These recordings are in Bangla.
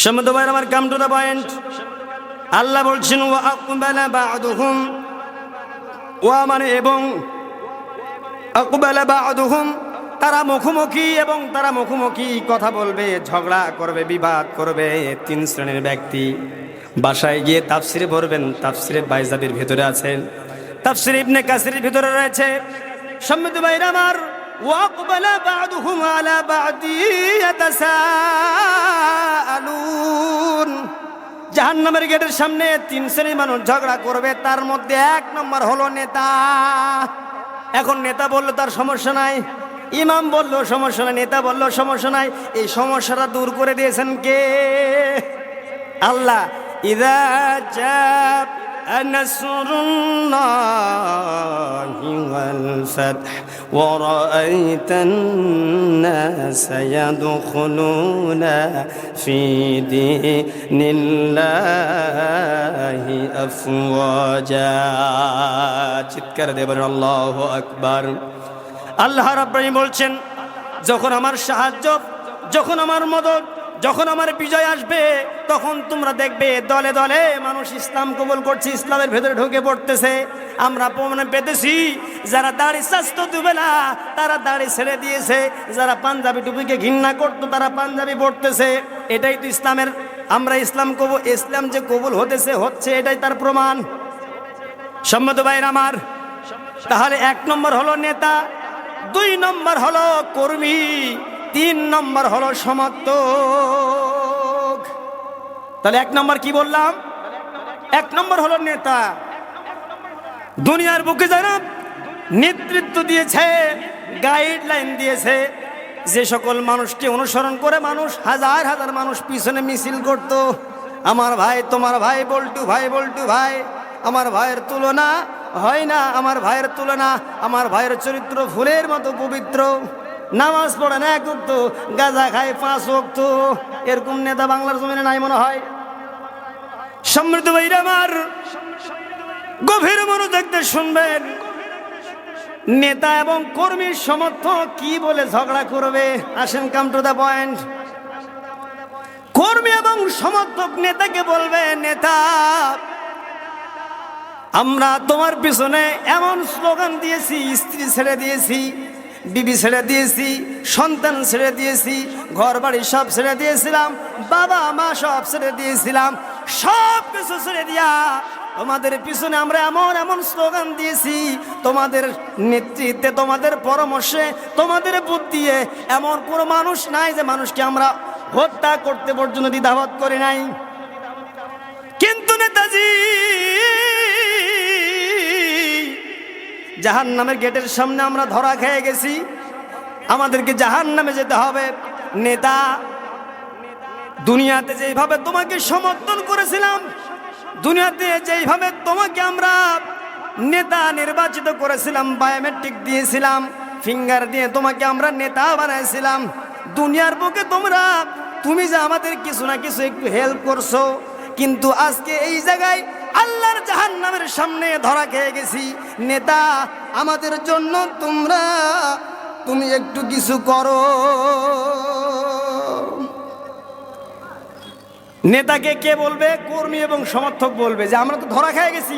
সম্মানিত ভাইরা আমার, কাম টু দ্য পয়েন্ট। আল্লাহ বলছেন ওয়া আকবালা বা'দুহুম, ওয়া মানে এবং আকবালা বা'দুহুম, তারা মুখোমুখি এবং তারা মুখোমুখি কথা বলবে, ঝগড়া করবে, বিবাদ করবে। তিন শ্রেণীর ব্যক্তি। বাসায় গিয়ে তাফসিরে পড়বেন, তাফসিরে বাইজাবির ভিতরে আছে, তাফসিরে ইবনে কাসিরের ভিতরে রয়েছে। সম্মানিত ভাইরা আমার, ওয়া আকবালা বা'দুহুম আলা বা'দি ইয়াতাসাআলুন, জাহান্নামের গেটের সামনে তিন শ্রেণীর মানুষ ঝগড়া করবে। তার মধ্যে এক নম্বর হলো নেতা। এখন নেতা বললো তার সমস্যা নাই, ইমাম বললো সমস্যা নাই, নেতা বললো সমস্যা নাই। এই সমস্যাটা দূর করে দিয়েছেন কে? আল্লাহ। ইযা জাআ নাসরুল্লাহি ওয়াল ফাতহ ওয়া রাআইতান নাসা ইয়াদখুলুনা ফি দীনিল্লাহি আফওয়াজা। চিৎকার দিয়ে বলেন আল্লাহু আকবার। আল্লাহ রাব্বুল আলামিন বলছেন, যখন আমার সাহায্য, যখন আমার মদদ, যখন আমার বিজয় আসবে, তখন তোমরা দেখবে দলে দলে মানুষ ইসলাম কবুল করছে, ইসলামের ভেতরে ঢুকে পড়তেছে। আমরা প্রমাণ পেতেছি, যারা দাড়ি স্বাস্থ্য দুবেলা তারা দাড়ি ছেড়ে দিয়েছে, যারা পাঞ্জাবি টুপিকে ঘৃণা করতো তারা পাঞ্জাবি পড়তেছে। এটাই তো ইসলামের, আমরা ইসলাম যে কবুল হচ্ছে, এটাই তার প্রমাণ। সম্মানিত ভাইরা আমার, তাহলে এক নম্বর হলো নেতা, দুই নম্বর হলো কর্মী, তিন নম্বর হলো সমর্থক। তাহলে এক নম্বর কি বললাম? এক নম্বর হলো নেতা। দুনিয়ার বুকে যারা নেতৃত্ব দিয়েছে, গাইডলাইন দিয়েছে, যে সকল মানুষকে অনুসরণ করে মানুষ হাজার হাজার মানুষ পিছনে মিছিল করত, আমার ভাই, তোমার ভাই, বল্টু ভাই, বল্টু ভাই, আমার ভাইয়ের তুলনা হয় না, আমার ভাইয়ের তুলনা, আমার ভাইয়ের চরিত্র ফুলের মতো পবিত্র, নামাজ পড়ে না এক ওয়াক্ত, গাঁজা খায় 5 ওয়াক্ত। এরকম নেতা বাংলার জমিনে নাই মনে হয়। সম্মানিত ভাইরা আমার, গভীর মনোযোগ দিয়ে শুনবেন। নেতা এবং কর্মীর সমর্থক কি বলে ঝগড়া করবে? আসেন, কাম টু দ্য পয়েন্ট। কর্মী এবং সমর্থক নেতাকে বলবে, নেতা, আমরা তোমার পিছনে এমন স্লোগান দিয়েছি, স্ত্রী ছেড়ে দিয়েছি, বিবি ছেড়ে দিয়েছি, সন্তান ছেড়ে দিয়েছি, ঘর বাড়ি সব ছেড়ে দিয়েছিলাম, বাবা মা সব ছেড়ে দিয়েছিলাম, সব কিছু ছেড়ে দিয়া তোমাদের পিছনে আমরা এমন এমন স্লোগান দিয়েছি, তোমাদের নেতৃত্বে, তোমাদের পরামর্শে, তোমাদের বুদ্ধিয়ে এমন কোনো মানুষ নাই যে মানুষকে আমরা হত্যা করতে পর্যন্ত দ্বিধাবোধ করি নাই। কিন্তু নেতাজি জাহান্নামের গেটের সামনে আমরা ধরা খেয়ে গেছি, আমাদেরকে জাহান্নামে যেতে হবে। নেতা, দুনিয়াতে যেভাবে তোমাকে সমর্থন করেছিলাম, দুনিয়াতে যেভাবে তোমাকে আমরা নেতা নির্বাচিত করেছিলাম, বায়োমেট্রিক দিয়েছিলাম, ফিঙ্গার দিয়ে তোমাকে আমরা নেতা বানাইছিলাম, দুনিয়ার বুকে তুমি যে আমাদের কিছু না কিছু একটু হেল্প করছো, কিন্তু আজকে এই জায়গায় আল্লাহর জাহান্নামের সামনে ধরা খেয়ে গেছি। নেতা, আমাদের জন্য তুমি একটু কিছু করো। নেতাকে কে বলবে? কর্মী এবং সমর্থক বলবে যে আমরা তো ধরা খেয়ে গেছি।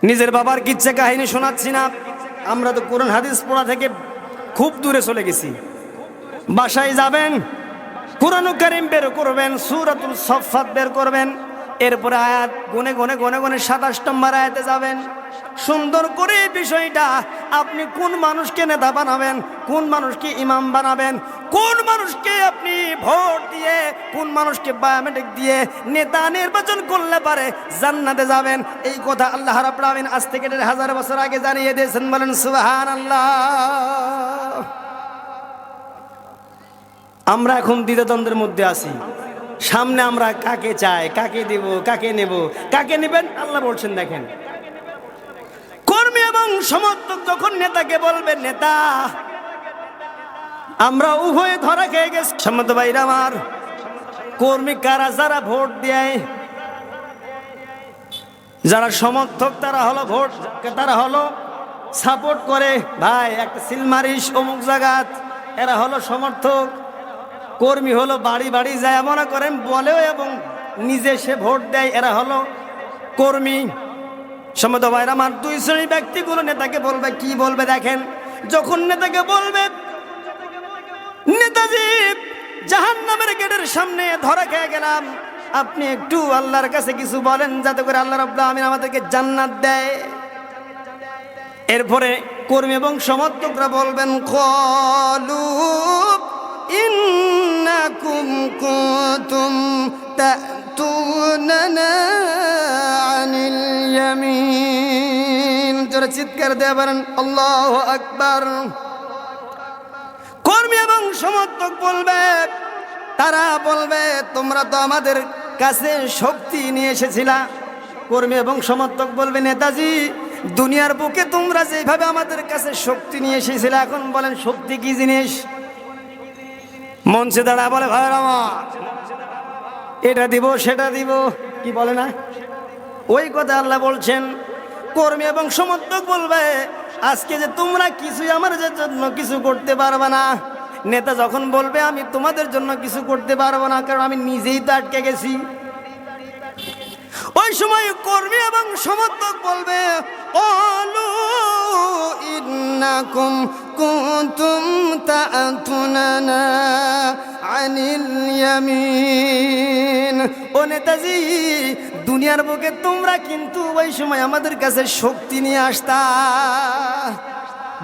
নিজের বাবার কিচ্ছা কাহিনী শোনাচ্ছি না, আমরা তো কোরআন হাদিস পড়া থেকে খুব দূরে চলে গেছি। বাসায় যাবেন, কুরআন কারীম বের করবেন, সূরাতুল সাফফাত বের করবেন, এরপরে আয়াত গুনে গুনে 27 নম্বর আয়াতে যাবেন। সুন্দর করে বিষয়টা, আপনি কোন মানুষকে নেতা বানাবেন, কোন মানুষকে ইমাম বানাবেন, কোন মানুষকে আপনি ভোট দিয়ে, কোন মানুষকে বায়োমেট্রিক দিয়ে নেতা নির্বাচন করলে পারে জান্নাতে যাবেন, এই কথা আল্লাহ রাব্বুল আলামিন আজ থেকে 1000 বছর আগে জানিয়ে দিয়েছেন। বলেন সুবহানাল্লাহ। আমরা এখন দ্বিধাদ্বন্দ্বের মধ্যে আছি। সামনে আমরা কাকে চাই, কাকে দেব, কাকে নেব, কাকে নেবেন? আল্লাহ বলছেন, দেখেন, কর্মী এবং সমর্থক যখন নেতাকে বলবে, নেতা, আমরা উভয়ে ধরা খেয়ে গেছি। সম্মত ভাইরা আমার, কর্মী কারা? যারা ভোট দেয়, যারা সমর্থক তারা হলো ভোট, তারা হলো সাপোর্ট করে, ভাই একটা সিল মারিস অমুক জায়গাত, এরা হলো সমর্থক। কর্মী হলো বাড়ি বাড়ি যায় মনে করেন বলেও এবং নিজে সে ভোট দেয়, এরা হলো কর্মী। সম্মত ভাইরা, আমার দুই শ্রেণীর ব্যক্তিগুলো নেতাকে বলবে, কি বলবে দেখেন, যখন নেতাকে বলবে নেতাজি জাহান্নামের গেটের সামনে ধরা খেয়ে গেলাম, আপনি একটু আল্লাহর কাছে কিছু বলেন যাতে করে আল্লাহ রাব্বুল আমিন আমাদেরকে জান্নাত দেয়। এরপরে কর্মী এবং সমর্থকরা বলবেন, ক্বালু ইন্নাকুম কুনতুম তা'তুনানা আনিল ইয়ামিন। জোরে চিৎকার দিয়ে বলেন আল্লাহু আকবার। কর্মী এবং সমর্থক বলবে, তারা বলবে তোমরা তো আমাদের কাছে শক্তি নিয়ে এসেছিলা। কর্মী এবং সমর্থক বলবে, নেতাজি দুনিয়ার বুকে তোমরা যেভাবে আমাদের কাছে শক্তি নিয়ে এসেছিলে, এখন বলেন শক্তি কি জিনিস? মঞ্চে দাঁড়া বলে, ভাইরা আমার এটা দিব সেটা দিব, কি বলে না, ওই কথা আল্লাহ বলছেন। কর্মী এবং সমর্থক বলবে, আজকে যে তোমরা কিছুই আমার জন্য কিছু করতে পারবে না। নেতা যখন বলবে আমি তোমাদের জন্য কিছু করতে পারবো না, কারণ আমি নিজেই তো আটকে গেছি, ওই সময় কর্মী এবং সমর্থক বলবে, ক্বালু ইন্নাকুম কুনতুম তা'তুনানা আনিল ইয়ামিন। ও নেতাজি, দুনিয়ার বুকে তোমরা কিন্তু ওই সময় আমাদের কাছে শক্তি নিয়ে আসতা,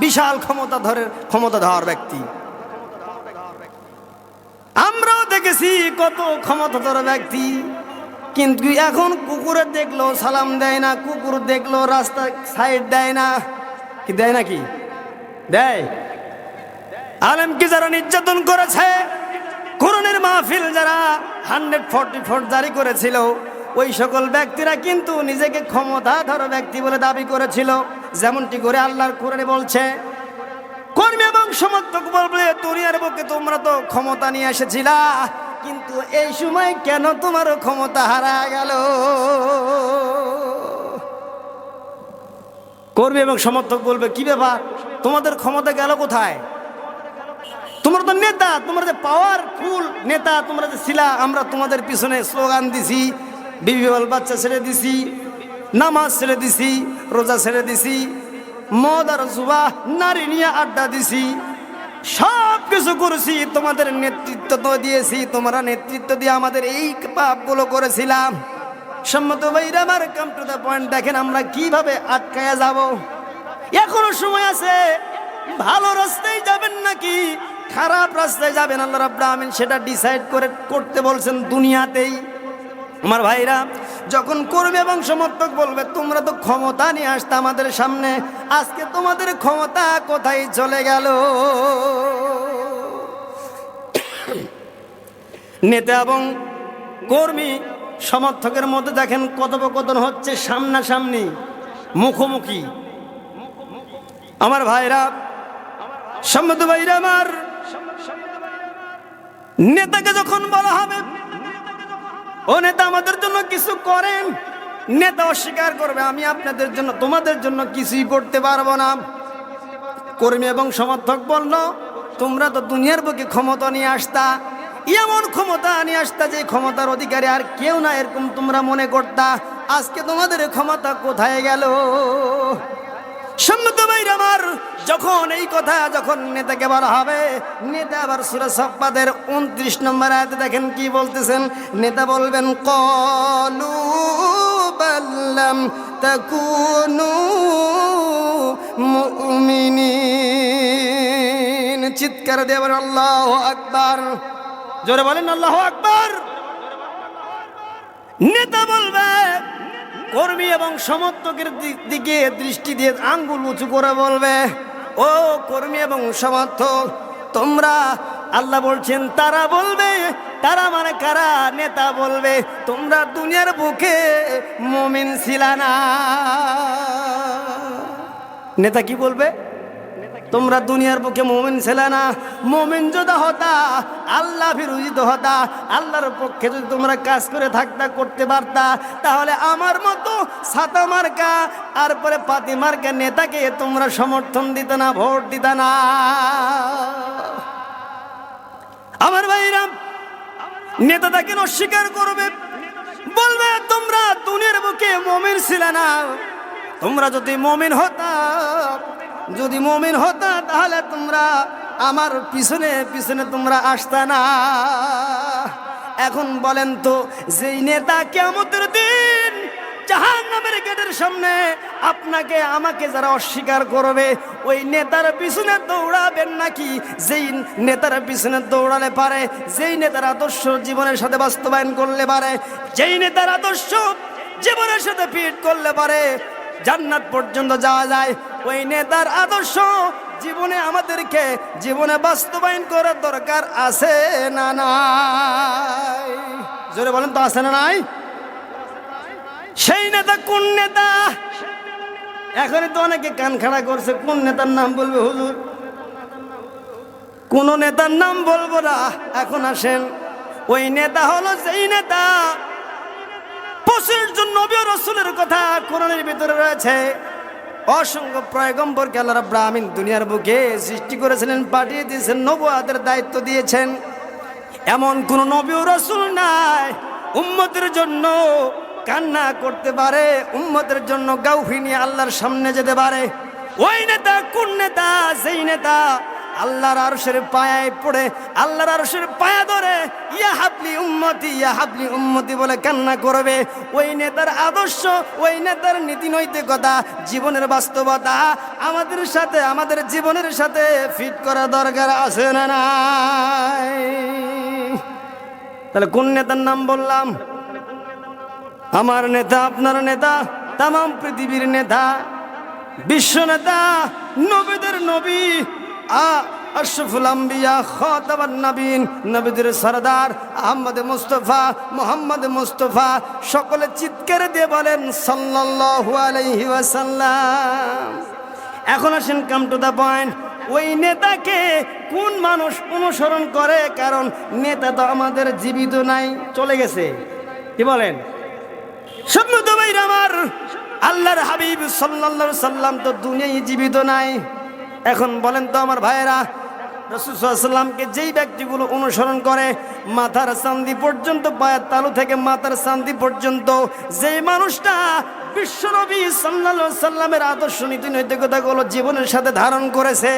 বিশাল ক্ষমতাধর ব্যক্তি। আমরাও দেখেছি কত ক্ষমতাধর ব্যক্তি, কিন্তু এখন কুকুরে দেখলো সালাম দেয় না, কুকুর দেখলো রাস্তা সাইড দেয় না, কি দেয় নাকি? দেয়। আলেমকে যারা নির্যাতন করেছে, কোরআনের মাহফিল যারা 144 জারি করেছিল, ওই সকল ব্যক্তিরা কিন্তু নিজেকে ক্ষমতাধর ব্যক্তি বলে দাবি করেছিল, যেমনটি করে আল্লাহর কোরআনে বলছে। কর্মী এবং সমর্থক বলবে, দুনিয়ার বুকে তোমরা তো ক্ষমতা নিয়ে এসেছিলা, কিন্তু এই সময় কেন তোমারও ক্ষমতা হারায় গেল? কর্মী এবং সমর্থক বলবে, কি ব্যাপার, তোমাদের ক্ষমতা গেল কোথায়? তোমরা তো নেতা, তোমরা যে পাওয়ারফুল নেতা তোমরা যে ছিলা, আমরা তোমাদের পিছনে স্লোগান দিছি, বিবিওয়াল বাচ্চা ছেড়ে দিছি, নামাজ ছেড়ে দিছি, রোজা ছেড়ে দিছি, মদ আর জুয়া নারী নিয়ে আড্ডা দিছি, সব কিছু করেছি, তোমাদের নেতৃত্ব তো দিয়েছি, তোমরা নেতৃত্ব দিয়ে আমাদের এই পাপগুলো করেছিলাম। সম্মত ভাইরা আমার, কাম টু দ্য পয়েন্ট, দেখেন আমরা কিভাবে আটকায়া যাব। এখনো সময় আছে, ভালো রাস্তায় যাবেন নাকি খারাপ রাস্তায় যাবেন, আল্লাহ রাব্বুল আমিন সেটা ডিসাইড করতে বলছেন দুনিয়াতেই। আমার ভাইরা, যখন কর্মী এবং সমর্থক বলবে তোমরা তো ক্ষমতা নিয়ে আসতে আমাদের সামনে, আজকে তোমাদের ক্ষমতা কোথায় চলে গেল? নেতা এবং কর্মী সমর্থকের মধ্যে দেখেন কথোপকথন হচ্ছে সামনাসামনি, মুখোমুখি। আমার ভাইরা, সম্মত ভাইরা আমার, নেতাকে যখন বলা হবে ও নেতা আমাদের জন্য কিছু করেন, নেতা অস্বীকার করবে, আমি আপনাদের জন্য তোমাদের জন্য কিছুই করতে পারবো না। কর্মী এবং সমর্থক বলল, তোমরা তো দুনিয়ার বুকে ক্ষমতা নিয়ে আসতা, এমন ক্ষমতা নিয়ে আসতা যে ক্ষমতার অধিকারী আর কেউ না, এরকম তোমরা মনে করতা, আজকে তোমাদের ক্ষমতা কোথায় গেল? সম্মত ভাইরা আমার, যখন এই কথা যখন নেতাকে বলা হবে, নেতা আবার সূরা সাফফাতের 29 নম্বর আয়াতে দেখেন কি বলতেছেন। নেতা বলবেন, ক্বালু বাল্লাম তাকুনু মুমিনিন। চিৎকার দিয়ে বলেন আল্লাহু আকবার, জোরে বলেন আল্লাহু আকবার। নেতা বলবে, কর্মী এবং সমর্থকের দিকে দৃষ্টি দিয়ে আঙ্গুল উঁচু করে বলবে, ও কর্মী এবং সমর্থক, তোমরা, আল্লাহ বলছেন তারা বলবে, তারা মানে কারা? নেতা বলবে, তোমরা দুনিয়ার বুকে মুমিন ছিলা না। নেতা কি বলবে? তোমরা দুনিয়ার বুকে মুমিন ছিলে না। মুমিন যদি হতা, আল্লাহ বিরোধিত হতা, আল্লাহর পক্ষে যদি তোমরা কাজ করে থাকতা, করতে পারতা, তাহলে আমার মতো ছাতা মার্কা আর পরে পাতি মার্কা নেতাকে তোমরা সমর্থন দিতে না, ভোট দিতে না। আমার ভাইরা, নেতা তাকে অস্বীকার করবে, বলবে তোমরা দুনিয়ার বুকে মুমিন ছিলে না, তোমরা যদি মুমিন হতা তাহলে তোমরা আমার পিছনে পিছনে তোমরা আসতা না। এখন বলেন তো, যেই নেতা কিয়ামতের দিন জাহান্নামের গেটের সামনে আপনাকে আমাকে যারা অস্বীকার করবে, ওই নেতার পিছনে দৌড়াবেন নাকি যেই নেতার পিছনে দৌড়ালে পারে, যেই নেতার আদর্শ জীবনের সাথে বাস্তবায়ন করলে পারে, যেই নেতার আদর্শ জীবনের সাথে ফিট করলে পারে জান্নাত পর্যন্ত যাওয়া যায়, ওই নেতার আদর্শ জীবনে আমাদেরকে জীবনে বাস্তবায়ন করার দরকার আছে না নাই? জোরে বলেন তো, আছে না নাই? সেই নেতা কোন নেতা? এখনই তো অনেকে কান খাড়া করছে, কোন নেতার নাম বলবে হুজুর? কোন নেতার নাম বলবো না। এখন আসেন, ওই নেতা হলো যেই নেতা 25 জন নবী ও রাসূলের কথা কোরআনের ভিতরে রয়েছে। অসংখ্য পয়গম্বরকে আল্লাহ রাব্বুল আমিন দুনিয়ার বুকে সৃষ্টি করেছিলেন, পাঠিয়ে দিয়েছেন, নবুয়াতের দায়িত্ব দিয়েছেন। এমন কোন নবী ও রাসূল নাই উম্মতের জন্য কান্না করতে পারে, উম্মতের জন্য গাউফি নিয়ে আল্লাহর সামনে যেতে পারে। ওই নেতা কোন নেতা? যেই নেতা আল্লাহর আরশের পায়ায় পড়ে, আল্লাহর আরশের পায়া ধরে ইয়া হাবলি উম্মতি বলে কান্না করবে। ওই নেতার আদর্শ, ওই নেতার নীতি নৈতিকতা, জীবনের বাস্তবতা আমাদের সাথে, আমাদের জীবনের সাথে ফিট করা দরকার আছে না নাই? তাহলে কোন নেতার নাম বললাম? আমার নেতা, আপনার নেতা, তামাম পৃথিবীর নেতা, বিশ্ব নেতা, নবীদের নবী, আশরাফুল আম্বিয়া, খাতামুন নবীন, নবীদের সরদার আহমদ মুস্তাফা, মোহাম্মদ মুস্তাফা। সকলে চিৎকার দিয়ে বলেন সাল্লাল্লাহু আলাইহি ওয়াসাল্লাম। এখন আসেন, কাম টু দ্য পয়েন্ট। ওই নেতাকে কোন মানুষ অনুসরণ করে? কারণ নেতা তো আমাদের জীবিত নাই, চলে গেছে। কি বলেন? সম্মানিত ভাইরা আমার, আল্লাহর হাবিব সাল্লাল্লাহু আলাইহি সাল্লাম তো দুনিয়ায় জীবিত নাই। এখন বলেন তো আমার ভাইয়েরা, রাসূল সাল্লাল্লাহু আলাইহি সাল্লামকে যেই ব্যক্তিগুলো অনুসরণ করে, মাথার চাঁদি পর্যন্ত, পায়ের তালু থেকে মাথার চাঁদি পর্যন্ত যেই মানুষটা বিশ্বনবী সাল্লাল্লাহু আলাইহি সাল্লামের আদর্শ নীতি নৈতিকতাগুলো জীবনের সাথে ধারণ করেছে,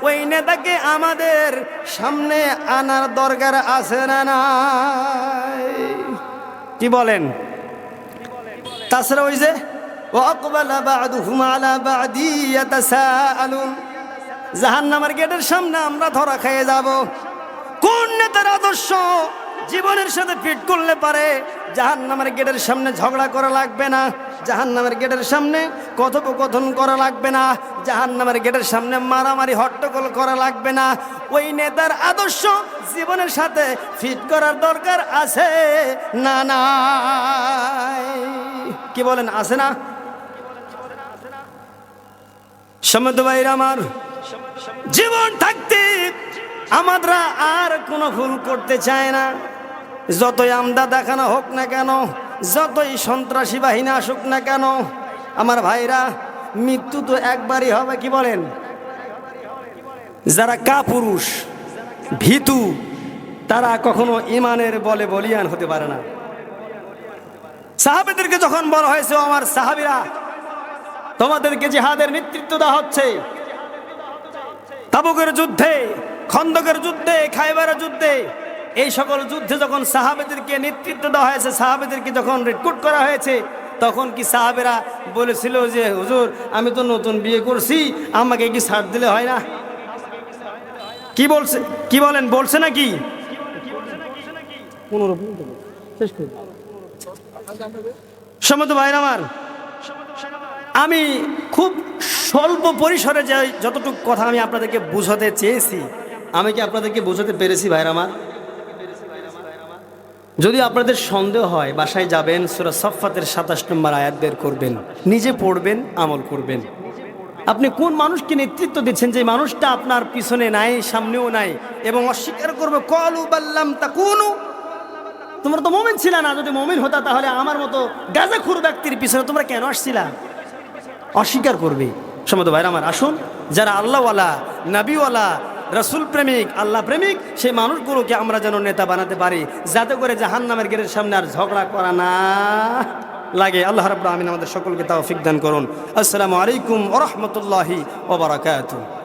ওই নেতাকে আমাদের সামনে আনার দরকার আছে না নাই? কি বলেন? তাছাড়া ওই যে ওয়াকবালা বা'দুহুম আলা বা'দি ইয়াতাসাআলুন, জাহান্নামের গেটের সামনে আমরা ধরা খেয়ে যাব। কোন নেতার আদর্শ জীবনের সাথে ফিট করলে পারে জাহান্নামের গেটের সামনে ঝগড়া করা লাগবে না, জাহান্নামের গেটের সামনে কথোপকথন করা লাগবে না, জাহান্নামের গেটের সামনে মারামারি হট্টগোল করা লাগবে না। ওই নেতার আদর্শ জীবনের সাথে ফিট করার দরকার আছে না নাই? কি বলেন, আছে না? সম্মানিত ভাইরা আমার, জীবন থাকতে আমরা আর কোনো ভুল করতে চায় না। যতই আমদা দেখানো হোক না কেন, যতই সন্ত্রাসী বাহিনী আসুক না কেন, আমার ভাইরা, মৃত্যু তো একবারই হবে। কি বলেন? যারা কাপুরুষ, ভীতু, তারা কখনো ইমানের বলে বলিয়ান হতে পারে না। সাহাবীদেরকে যখন বলা হয়েছে, আমার সাহাবীরা, তোমাদেরকে জিহাদের নেতৃত্ব দেওয়া হচ্ছে, তাবুকের যুদ্ধে, খন্দকের যুদ্ধে, খায়বারের যুদ্ধে, এই সকল যুদ্ধে যখন সাহাবীদেরকে নেতৃত্ব দেওয়া হয়েছে, সাহাবীদেরকে যখন রিক্রুট করা হয়েছে, তখন কি সাহাবীরা বলেছিল যে হুজুর আমি তো নতুন বিয়ে করছি, আমাকে কি ছাড় দিলে হয় না? কি বলছে? কি বলেন, বলছে নাকি? সম্মানিত ভাইরা আমার, আমি খুব স্বল্প পরিসরে যে যতটুকু কথা আমি আপনাদেরকে বোঝাতে চেয়েছি, আমি কি আপনাদেরকে বোঝাতে পেরেছি ভাইরা আমার? যদি আপনাদের সন্দেহ হয়, বাসায় যাবেন, সূরা সাফফাতের 27 নম্বর আয়াত বের করবেন, নিজে পড়বেন, আমল করবেন। আপনি কোন মানুষকে নেতৃত্ব দিচ্ছেন যে মানুষটা আপনার পিছনে নাই, সামনেও নাই, এবং অস্বীকার করবে, ক্বালু বাল্লাম তাকুনু, তোমরা তো মুমিন ছিল না, যদি মুমিন হতা তাহলে আমার মতো গাঁজাখোর ব্যক্তির পিছনে তোমরা কেন আসছিলা? অস্বীকার করবে। সম্মানিত ভাইরা আমার, আসুন, যারা আল্লাহওয়ালা, নবীওয়ালা, রসুল প্রেমিক, আল্লাহ প্রেমিক, সেই মানুষগুলোকে আমরা যেন নেতা বানাতে পারি, যাতে করে জাহান্নামের গেটের সামনে আর ঝগড়া করা না লাগে। আল্লাহ রাব্বুল আমিন আমাদের সকলকে তৌফিক দান করুন। আসসালামু আলাইকুম ওয়া রাহমাতুল্লাহি ওয়া বারাকাতুহু।